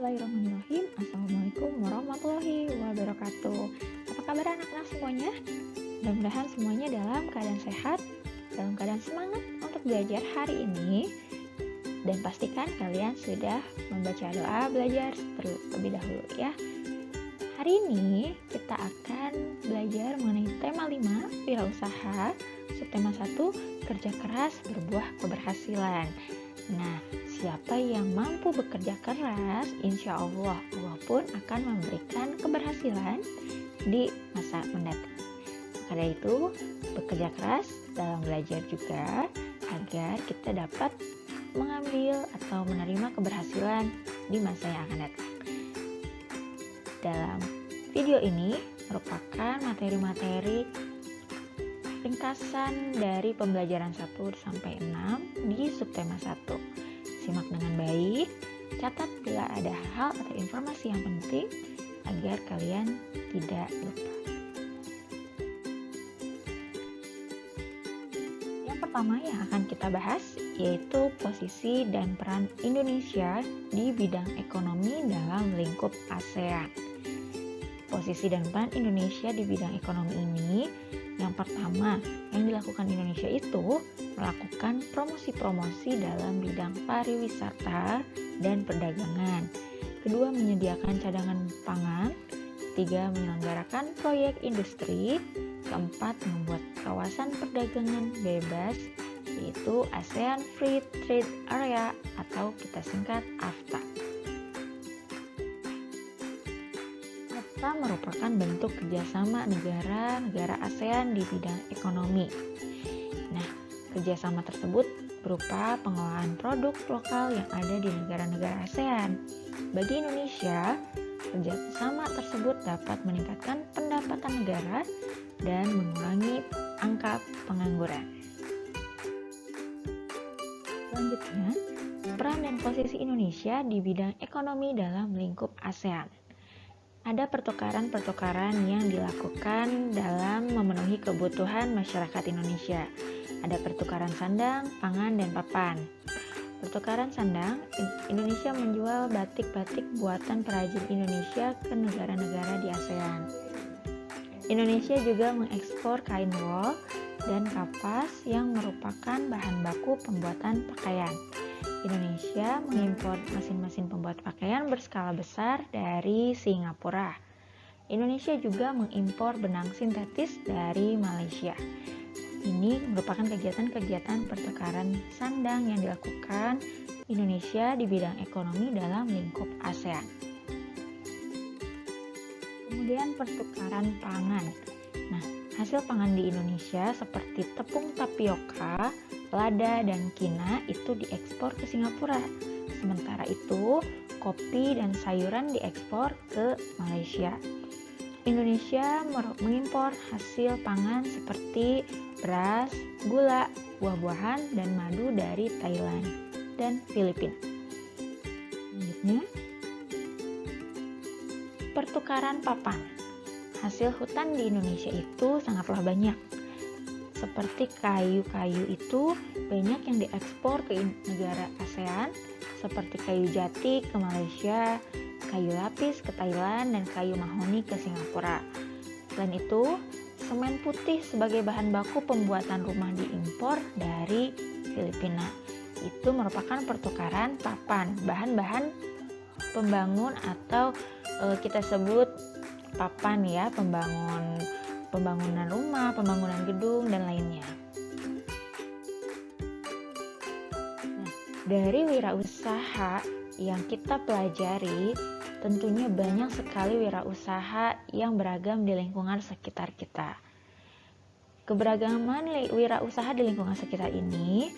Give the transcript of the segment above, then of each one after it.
Bismillahirrahmanirrahim. Assalamualaikum warahmatullahi wabarakatuh. Apa kabar anak-anak semuanya? Mudah-mudahan semuanya dalam keadaan sehat, dalam keadaan semangat untuk belajar hari ini. Dan pastikan kalian sudah membaca doa belajar terlebih dahulu ya. Hari ini kita akan belajar mengenai tema 5, wirausaha, subtema 1, kerja keras berbuah keberhasilan. Nah, siapa yang mampu bekerja keras, insya Allah pun akan memberikan keberhasilan di masa mendatang. Karena itu, bekerja keras dalam belajar juga agar kita dapat mengambil atau menerima keberhasilan di masa yang akan datang. Dalam video ini merupakan materi-materi ringkasan dari pembelajaran 1 sampai 6 di subtema 1. Simak dengan baik, catat bila ada hal atau informasi yang penting agar kalian tidak lupa. Yang pertama yang akan kita bahas yaitu posisi dan peran Indonesia di bidang ekonomi dalam lingkup ASEAN. Posisi dan peran Indonesia di bidang ekonomi ini, yang pertama yang dilakukan Indonesia itu melakukan promosi-promosi dalam bidang pariwisata dan perdagangan. Kedua, menyediakan cadangan pangan. Ketiga, menyelenggarakan proyek industri. Keempat, membuat kawasan perdagangan bebas, yaitu ASEAN Free Trade Area atau kita singkat AFTA. AFTA merupakan bentuk kerjasama negara-negara ASEAN di bidang ekonomi. Nah, kerjasama tersebut berupa pengelolaan produk lokal yang ada di negara-negara ASEAN. Bagi Indonesia, kerjasama tersebut dapat meningkatkan pendapatan negara dan mengurangi angka pengangguran. Selanjutnya, peran dan posisi Indonesia di bidang ekonomi dalam lingkup ASEAN. Ada pertukaran-pertukaran yang dilakukan dalam memenuhi kebutuhan masyarakat Indonesia. Ada pertukaran sandang, pangan, dan papan. Pertukaran sandang, Indonesia menjual batik-batik buatan perajin Indonesia ke negara-negara di ASEAN. Indonesia juga mengekspor kain wol dan kapas yang merupakan bahan baku pembuatan pakaian. Indonesia mengimpor mesin-mesin pembuat pakaian berskala besar dari Singapura. Indonesia juga mengimpor benang sintetis dari Malaysia. Ini merupakan kegiatan-kegiatan pertukaran sandang yang dilakukan Indonesia di bidang ekonomi dalam lingkup ASEAN. Kemudian pertukaran pangan. Nah, hasil pangan di Indonesia seperti tepung tapioka, lada, dan kina itu diekspor ke Singapura. Sementara itu, kopi dan sayuran diekspor ke Malaysia. Indonesia mengimpor hasil pangan seperti beras, gula, buah-buahan, dan madu dari Thailand dan Filipina. Selanjutnya, pertukaran papan. Hasil hutan di Indonesia itu sangatlah banyak. Seperti kayu-kayu itu banyak yang diekspor ke negara ASEAN, seperti kayu jati ke Malaysia, kayu lapis ke Thailand, dan kayu mahoni ke Singapura. Selain itu, semen putih sebagai bahan baku pembuatan rumah diimpor dari Filipina. Itu merupakan pertukaran papan, bahan-bahan pembangun atau kita sebut papan ya, pembangunan rumah, pembangunan gedung, dan lainnya. Nah, dari wirausaha yang kita pelajari, tentunya banyak sekali wirausaha yang beragam di lingkungan sekitar kita. Keberagaman wirausaha di lingkungan sekitar ini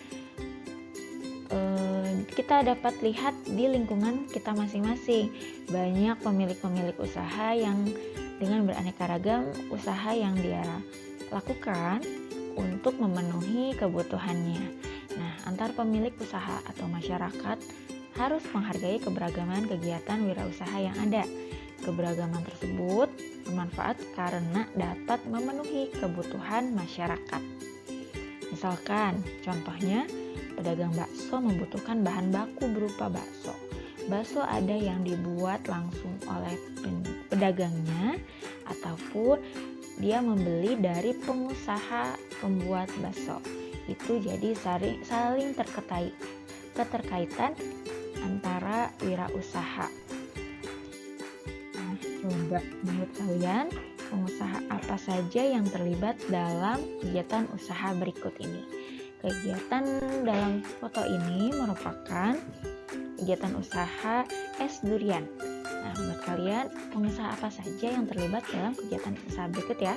kita dapat lihat di lingkungan kita masing-masing. Banyak pemilik-pemilik usaha yang dengan beraneka ragam usaha yang dia lakukan untuk memenuhi kebutuhannya. Nah, antar pemilik usaha atau masyarakat harus menghargai keberagaman kegiatan wirausaha yang ada. Keberagaman tersebut bermanfaat karena dapat memenuhi kebutuhan masyarakat. Misalkan, contohnya, pedagang bakso membutuhkan bahan baku berupa bakso. bakso ada yang dibuat langsung oleh pedagangnya ataupun dia membeli dari pengusaha pembuat bakso. Itu jadi saling keterkaitan antara wirausaha. Nah, coba menurut kalian pengusaha apa saja yang terlibat dalam kegiatan usaha berikut ini? Kegiatan dalam foto ini merupakan kegiatan usaha es durian. Nah, menurut kalian pengusaha apa saja yang terlibat dalam kegiatan usaha berikut ya?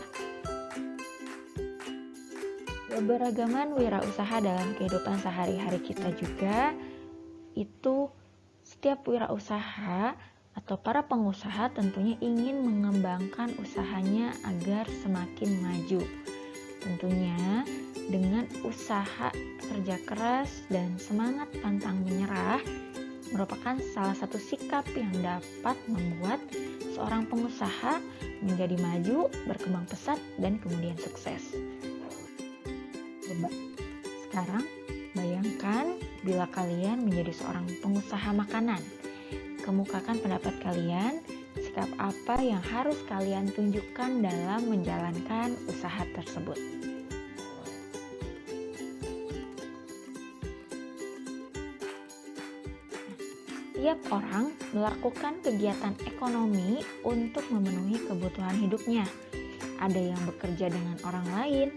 Keberagaman wirausaha dalam kehidupan sehari-hari kita juga, itu setiap wirausaha atau para pengusaha tentunya ingin mengembangkan usahanya agar semakin maju. Tentunya dengan usaha kerja keras dan semangat pantang menyerah merupakan salah satu sikap yang dapat membuat seorang pengusaha menjadi maju, berkembang pesat, dan kemudian sukses. Coba sekarang bayangkan bila kalian menjadi seorang pengusaha makanan. Kemukakan pendapat kalian, sikap apa yang harus kalian tunjukkan dalam menjalankan usaha tersebut. Setiap orang melakukan kegiatan ekonomi untuk memenuhi kebutuhan hidupnya. Ada yang bekerja dengan orang lain,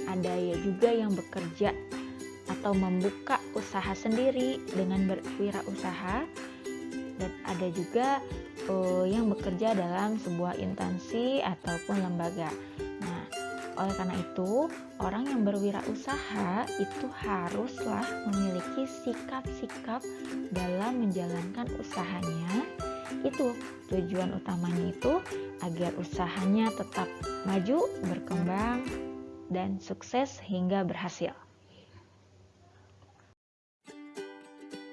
ada juga yang bekerja atau membuka usaha sendiri dengan berwirausaha, dan ada juga yang bekerja dalam sebuah instansi ataupun lembaga. Nah, oleh karena itu, orang yang berwirausaha itu haruslah memiliki sikap-sikap dalam menjalankan usahanya. Itu tujuan utamanya itu agar usahanya tetap maju, berkembang, dan sukses hingga berhasil.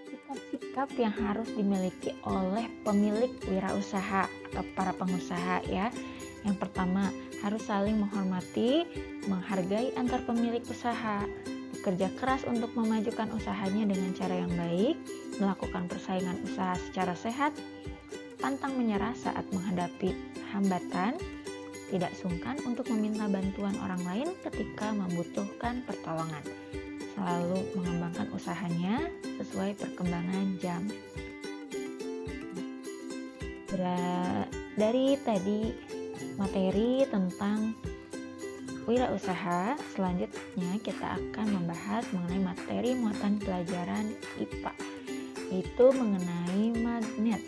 Sikap-sikap yang harus dimiliki oleh pemilik wirausaha atau para pengusaha ya. Yang pertama, harus saling menghormati, menghargai antar pemilik usaha, bekerja keras untuk memajukan usahanya dengan cara yang baik, melakukan persaingan usaha secara sehat, pantang menyerah saat menghadapi hambatan, tidak sungkan untuk meminta bantuan orang lain ketika membutuhkan pertolongan, selalu mengembangkan usahanya sesuai perkembangan zaman. Dari tadi materi tentang wirausaha, selanjutnya kita akan membahas mengenai materi muatan pelajaran IPA, yaitu mengenai magnet.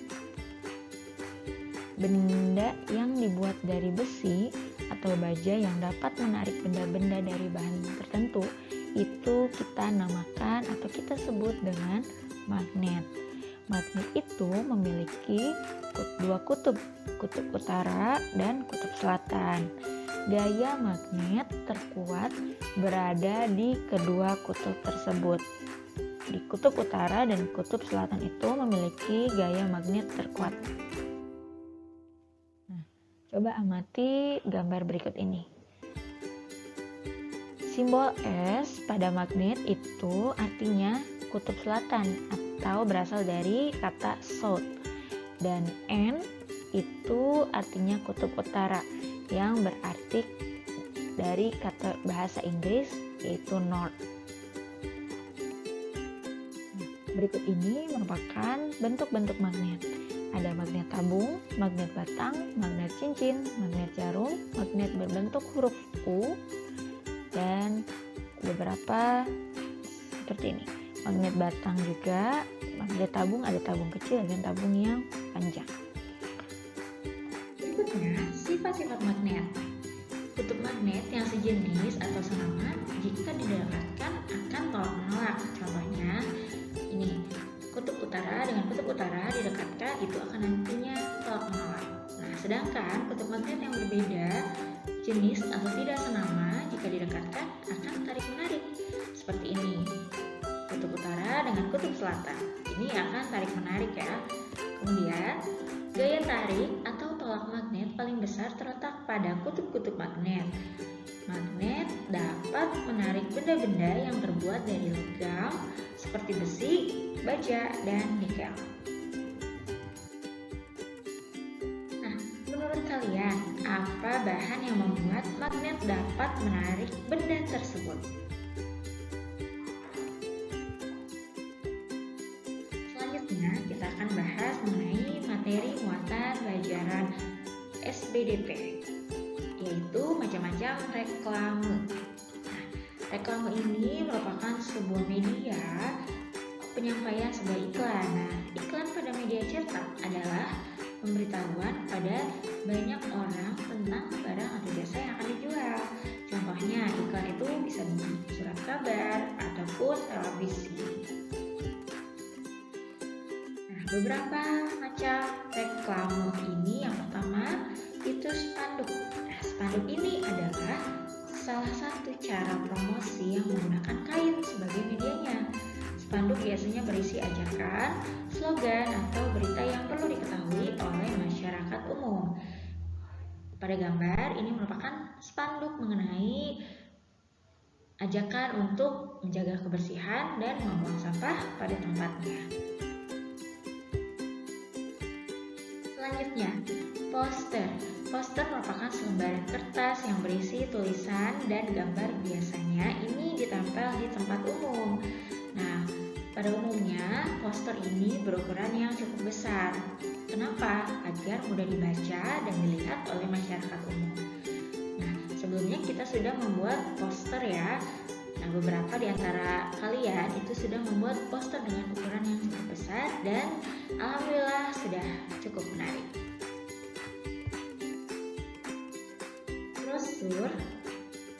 Benda yang dibuat dari besi atau baja yang dapat menarik benda-benda dari bahan tertentu itu kita namakan atau kita sebut dengan magnet. Magnet itu memiliki dua kutub utara dan kutub selatan. Gaya magnet terkuat berada di kedua kutub tersebut. Di kutub utara dan kutub selatan itu memiliki gaya magnet terkuat. Nah, coba amati gambar berikut ini. Simbol S pada magnet itu artinya kutub selatan atau berasal dari kata south, dan N itu artinya kutub utara yang berarti dari kata bahasa Inggris yaitu north. Berikut ini merupakan bentuk-bentuk magnet. Ada magnet tabung, magnet batang, magnet cincin, magnet jarum, magnet berbentuk huruf U, dan beberapa seperti ini. Magnet batang juga, magnet tabung ada tabung kecil dan tabung yang panjang. Berikutnya, sifat-sifat magnet. Kutub magnet yang sejenis atau senama jika didekatkan akan tolak menolak. Contohnya, ini kutub utara dengan kutub utara didekatkan itu akan nantinya tolak menolak. Nah, sedangkan kutub magnet yang berbeda jenis atau tidak senama jika didekatkan akan tarik menarik. Seperti ini. Kutub utara dengan kutub selatan. Ini akan tarik menarik ya. Kemudian, gaya tarik atau tolak magnet paling besar terletak pada kutub-kutub magnet. Magnet dapat menarik benda-benda yang terbuat dari logam seperti besi, baja, dan nikel. kalian, apa bahan yang membuat magnet dapat menarik benda tersebut? Selanjutnya, kita akan bahas mengenai materi muatan pelajaran SBDP, yaitu macam-macam reklame. Nah, reklame ini merupakan sebuah media penyampaian sebuah iklan. Nah, iklan pada media cetak adalah pemberitahuan pada banyak orang tentang barang atau jasa yang akan dijual. Contohnya, iklan itu bisa di surat kabar ataupun televisi. Nah, beberapa macam reklame ini, yang pertama itu spanduk. Nah, spanduk ini adalah salah satu cara promosi yang menggunakan kain sebagai medianya. Spanduk biasanya berisi ajakan, slogan, atau berita yang perlu diketahui oleh masyarakat umum. Pada gambar ini merupakan spanduk mengenai ajakan untuk menjaga kebersihan dan membuang sampah pada tempatnya. Selanjutnya, poster. Poster merupakan selembaran kertas yang berisi tulisan dan gambar, biasanya ini ditempel di tempat umum. Nah, pada umumnya poster ini berukuran yang cukup besar. Kenapa? Agar mudah dibaca dan dilihat oleh masyarakat umum. Nah, sebelumnya kita sudah membuat poster ya. Nah, beberapa di antara kalian itu sudah membuat poster dengan ukuran yang cukup besar dan alhamdulillah sudah cukup menarik. Brosur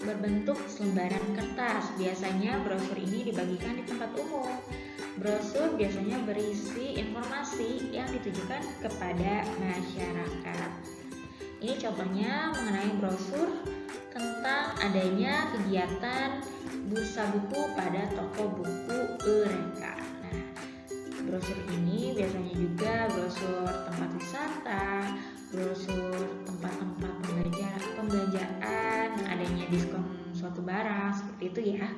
berbentuk selembaran kertas. Biasanya brosur ini dibagikan di tempat umum. Brosur biasanya berisi informasi yang ditujukan kepada masyarakat. Ini contohnya mengenai brosur tentang adanya kegiatan bursa buku pada toko buku Eureka. Nah, brosur ini biasanya juga brosur tempat wisata, brosur tempat-tempat pembelanjaan, adanya diskon suatu barang, seperti itu ya.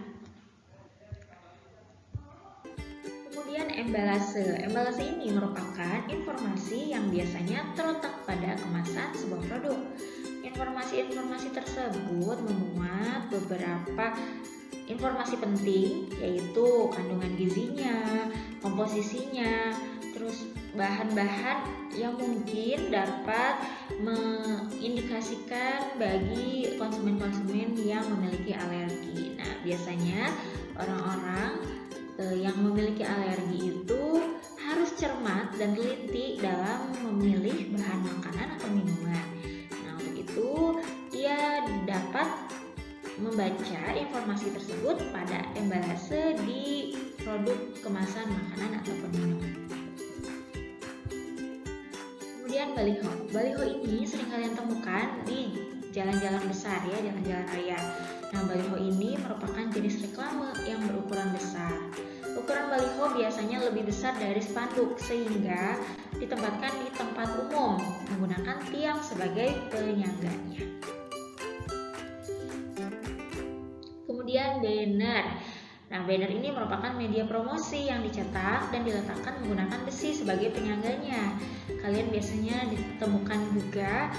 Kemudian embalase. Embalase ini merupakan informasi yang biasanya terletak pada kemasan sebuah produk. Informasi-informasi tersebut memuat beberapa informasi penting, yaitu kandungan gizinya, komposisinya, terus bahan-bahan yang mungkin dapat mengindikasikan bagi konsumen-konsumen yang memiliki alergi. Nah, biasanya orang-orang yang memiliki alergi itu harus cermat dan teliti dalam memilih bahan makanan atau minuman. Nah, untuk itu ia dapat membaca informasi tersebut pada embalase di produk kemasan makanan ataupun minuman. Kemudian baliho. Baliho ini sering kalian temukan di jalan-jalan besar ya, jalan-jalan raya. Nah, baliho ini merupakan jenis reklame yang berukuran besar. Ukuran baliho biasanya lebih besar dari spanduk sehingga ditempatkan di tempat umum menggunakan tiang sebagai penyangganya. Kemudian banner. Nah, banner ini merupakan media promosi yang dicetak dan diletakkan menggunakan besi sebagai penyangganya. Kalian biasanya ditemukan juga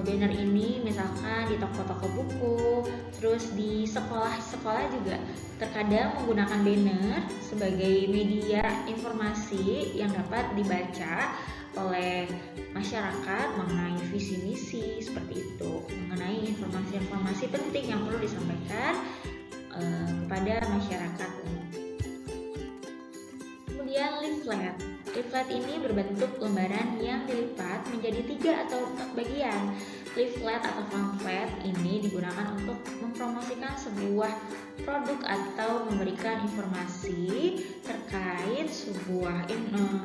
banner ini misalkan di toko-toko buku, terus di sekolah-sekolah juga terkadang menggunakan banner sebagai media informasi yang dapat dibaca oleh masyarakat mengenai visi misi, seperti itu, mengenai informasi-informasi penting yang perlu disampaikan kepada masyarakat umum. Kemudian leaflet. Leaflet ini berbentuk lembaran yang dilipat menjadi 3 atau 4 bagian. Leaflet atau pamflet ini digunakan untuk mempromosikan sebuah produk atau memberikan informasi terkait sebuah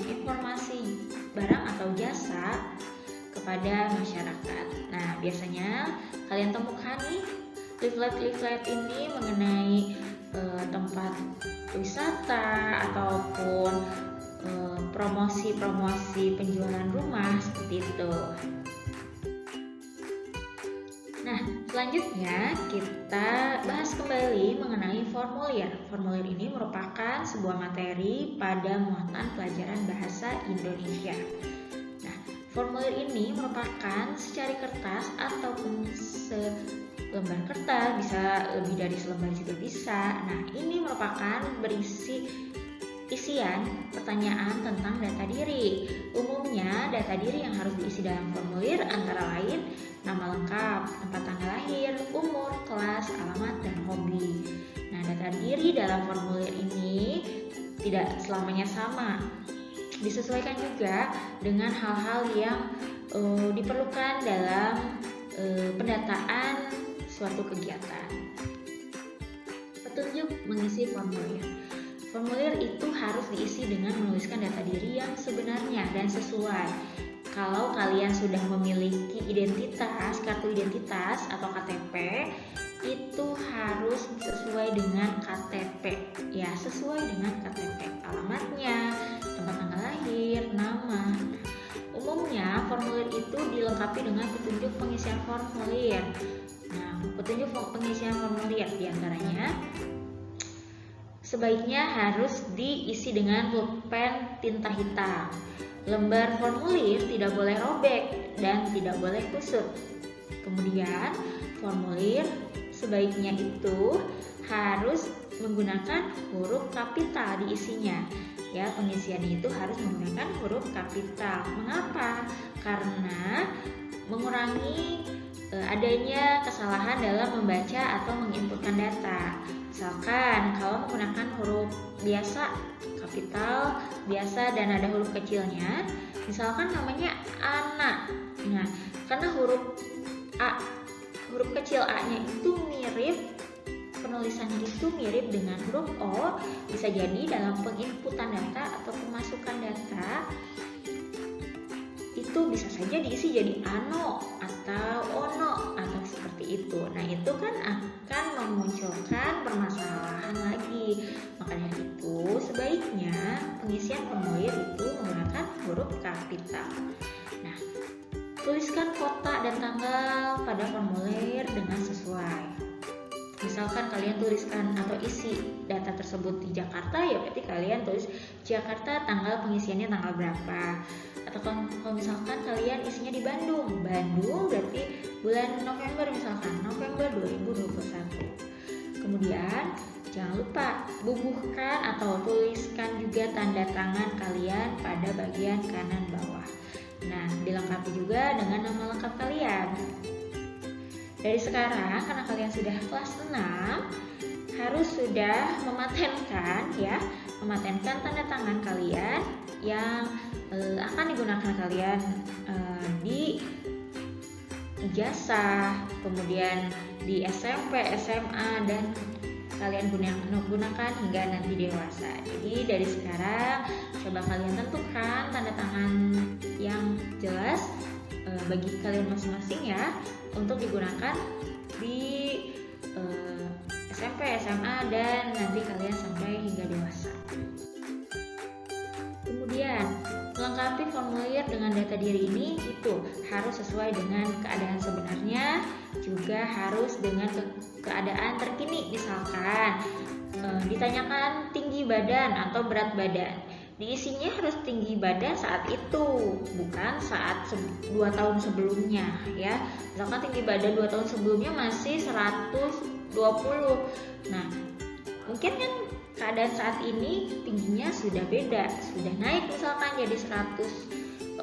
informasi barang atau jasa kepada masyarakat. Nah, biasanya kalian temukan nih leaflet-leaflet ini mengenai tempat wisata ataupun promosi-promosi penjualan rumah, seperti itu. Nah, selanjutnya kita bahas kembali mengenai formulir. Formulir ini merupakan sebuah materi pada muatan pelajaran bahasa Indonesia. Nah, Formulir ini merupakan secari kertas ataupun selembar kertas, bisa lebih dari selembar juga bisa. Nah, ini merupakan berisi isian pertanyaan tentang data diri. Umumnya, data diri yang harus diisi dalam formulir antara lain nama lengkap, tempat tanggal lahir, umur, kelas, alamat, dan hobi. Nah, data diri dalam formulir ini tidak selamanya sama. Disesuaikan juga dengan hal-hal yang diperlukan dalam pendataan suatu kegiatan. Petunjuk mengisi formulir. Formulir itu harus diisi dengan menuliskan data diri yang sebenarnya dan sesuai. Kalau kalian sudah memiliki identitas, kartu identitas atau KTP, itu harus sesuai dengan KTP. Ya, sesuai dengan KTP. Alamatnya, tempat tanggal lahir, nama. Umumnya formulir itu dilengkapi dengan petunjuk pengisian formulir. Nah, petunjuk pengisian formulir diantaranya sebaiknya harus diisi dengan pulpen tinta hitam. Lembar formulir tidak boleh robek dan tidak boleh kusut. Kemudian, formulir sebaiknya itu harus menggunakan huruf kapital diisinya. Ya, pengisiannya itu harus menggunakan huruf kapital. Mengapa? Karena mengurangi adanya kesalahan dalam membaca atau menginputkan data. Misalkan kalau menggunakan huruf biasa, kapital, biasa, dan ada huruf kecilnya, misalkan namanya anak. Nah, karena huruf A, huruf kecil A-nya itu mirip, penulisannya itu mirip dengan huruf O, bisa jadi dalam penginputan data atau pemasukan data itu bisa saja diisi jadi ano atau ono atau seperti itu. Nah, itu kan akan memunculkan permasalahan lagi. Makanya itu sebaiknya pengisian formulir itu menggunakan huruf kapital. Nah, tuliskan kota dan tanggal pada formulir dengan sesuai. Misalkan kalian tuliskan atau isi data tersebut di Jakarta, ya berarti kalian tulis Jakarta, tanggal pengisiannya tanggal berapa. Atau kalau misalkan kalian isinya di Bandung, Bandung berarti bulan November, misalkan November 2021. Kemudian jangan lupa bubuhkan atau tuliskan juga tanda tangan kalian pada bagian kanan bawah. Nah, dilengkapi juga dengan nama lengkap kalian. Dari sekarang, karena kalian sudah kelas 6, harus sudah mematenkan tanda tangan kalian yang akan digunakan kalian di ijazah, kemudian di SMP, SMA, dan kalian gunakan hingga nanti dewasa. Jadi dari sekarang coba kalian tentukan tanda tangan yang jelas bagi kalian masing-masing ya, untuk digunakan di SMP, SMA, dan nanti kalian sampai hingga dewasa. Kemudian melengkapi formulir dengan data diri ini itu harus sesuai dengan keadaan sebenarnya, juga harus dengan keadaan terkini. Misalkan ditanyakan tinggi badan atau berat badan, diisinya harus tinggi badan saat itu, bukan saat 2 tahun sebelumnya ya. Misalkan tinggi badan 2 tahun sebelumnya masih 120. Nah, mungkin kan keadaan saat ini tingginya sudah beda, sudah naik misalkan jadi 130,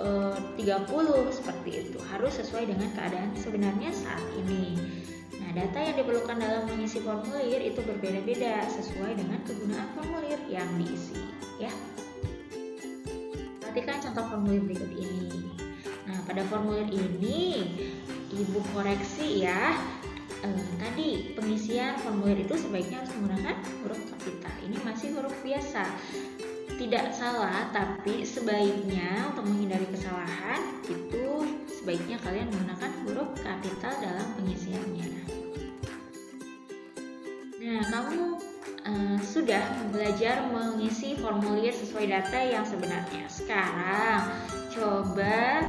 seperti itu. Harus sesuai dengan keadaan sebenarnya saat ini. Nah, data yang diperlukan dalam mengisi formulir itu berbeda-beda sesuai dengan kegunaan formulir yang diisi ya. Perhatikan contoh formulir berikut ini. Nah, pada formulir ini Ibu koreksi ya. Tadi pengisian formulir itu sebaiknya harus menggunakan huruf kapital. Ini masih huruf biasa. Tidak salah, tapi sebaiknya untuk menghindari kesalahan itu sebaiknya kalian menggunakan huruf kapital dalam pengisiannya. Nah, kamu sudah belajar mengisi formulir sesuai data yang sebenarnya. Sekarang coba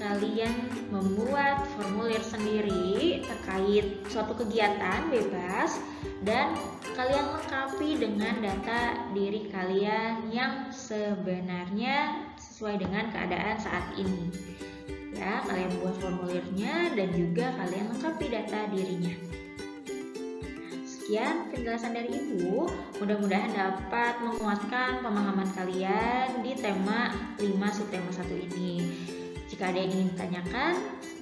kalian membuat formulir sendiri terkait suatu kegiatan bebas dan kalian lengkapi dengan data diri kalian yang sebenarnya sesuai dengan keadaan saat ini. ya, kalian buat formulirnya dan juga kalian lengkapi data dirinya. Sekian penjelasan dari Ibu, mudah-mudahan dapat menguatkan pemahaman kalian di tema 5 subtema 1 ini. Jika ada yang ingin ditanyakan,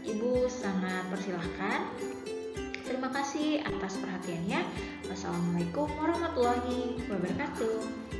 Ibu sangat persilahkan. Terima kasih atas perhatiannya. Wassalamualaikum warahmatullahi wabarakatuh.